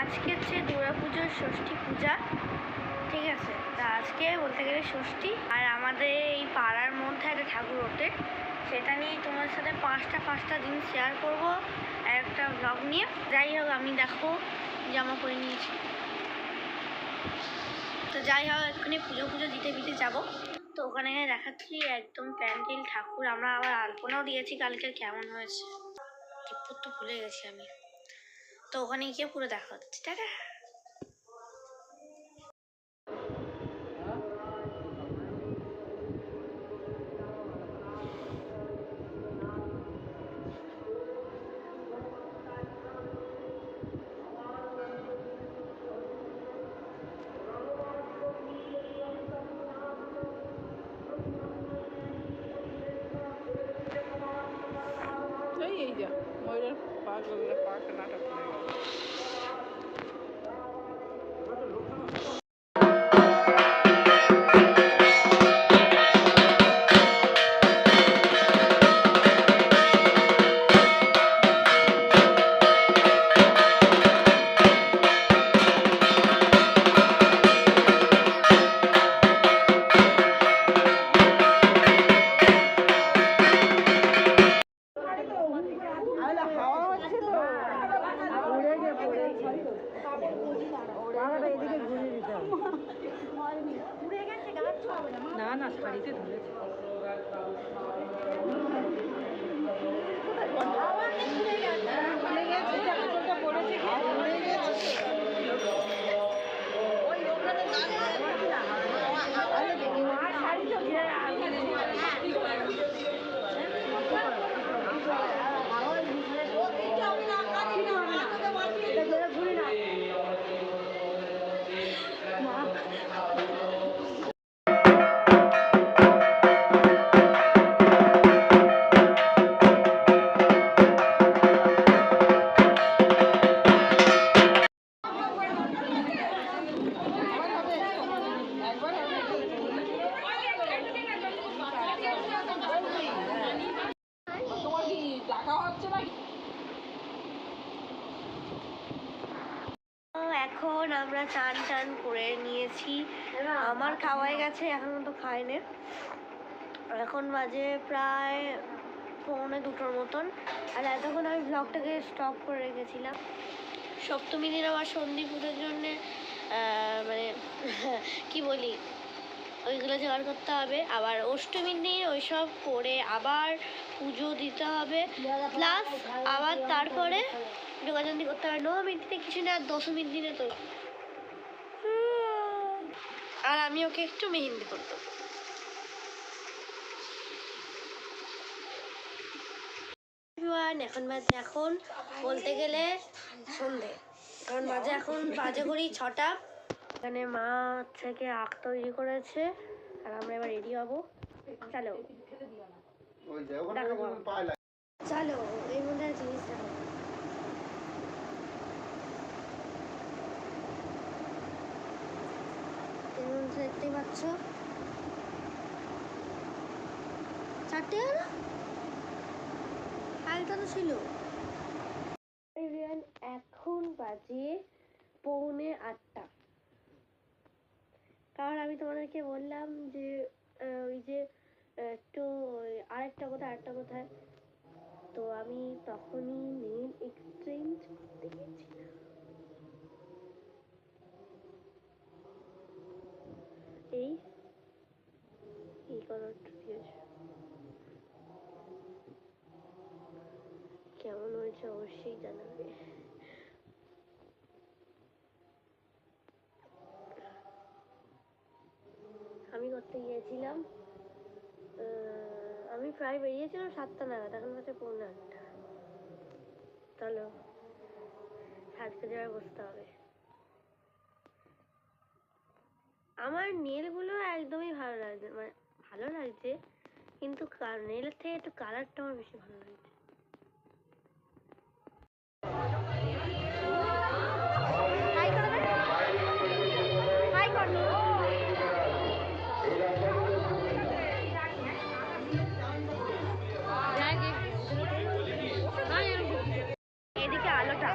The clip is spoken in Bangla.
আজকে হচ্ছে দুর্গাপুজোর ষষ্ঠী পূজা, ঠিক আছে। তা আজকে বলতে গেলে ষষ্ঠী, আর আমাদের এই পাড়ার মধ্যে একটা ঠাকুর ওঠে, সেটা নিয়ে তোমার সাথে পাঁচটা দিন শেয়ার করব একটা ব্লগ নিয়ে। যাই হোক, আমি দেখো জামা পরে নিয়েছি, তো যাই হোক এক্ষুনি পুজো দিতে যাবো। তো ওখানে দেখাচ্ছি একদম প্যান্ডেল ঠাকুর, আমরা আবার আলপনাও দিয়েছি কালকে, কেমন হয়েছে টিপ্পর তো ভুলে গেছি আমি। তো ওখানে গিয়ে পুরো দেখা হচ্ছে, টাটা। এই যা ময়ূরের পাকে নাটক করে গেল। না না শাড়িতে ধরেছে। এখন আমরা চান করে নিয়েছি, আমার খাওয়াই গেছে, এখন তো খাইনি। এখন বাজে প্রায় 1:45 মতন, আর এতক্ষণ আমি ব্লগটাকে স্টপ করে রেখেছিলাম। সপ্তমী দিন আবার সন্ধি পুজোর জন্যে মানে কি বলি, ওইগুলো জোগাড় করতে হবে, আবার অষ্টমীর দিন ওইসব করে আবার পুজো দিতে হবে, প্লাস আবার তারপরে যোগাযোগ করতে হবে। নবমীর দিনে কিছু না, আর দশমীর দিনে তো আর আমি ওকে একটু মেহেন্দি করতো। এখন বলতে গেলে সন্ধে, কারণ বাজে করি 6টা। এখানে মা থেকে আখ তৈরি করেছে, আর আমরা এবার রেডি হবো। চলো চলো এর মধ্যে জিনিস দেখো, দেখতেই পাচ্ছ 4টে আরেকটা তো ছিল। এখন বাজে 7:45, কারণ আমি তোমাদেরকে বললাম যে ওই যে একটু আরেকটা কোথায়, তো আমি তখনই নেল এক্সচেঞ্জ করতে গেছিলাম। এই কালারটা দিয়েছে, কেমন হয়েছে অবশ্যই জানাবে। আমি করতে গিয়েছিলাম, আমি প্রায় বেরিয়েছিলাম 7টা নাগাদ, এখন বাজে 7:45। চলো সাজতে যাওয়ার বসতে হবে। আমার নেলগুলো একদমই ভালো লাগছে, কিন্তু নেলের থেকে একটু কালারটা আমার বেশি ভালো লাগছে। এদিকে আলোটা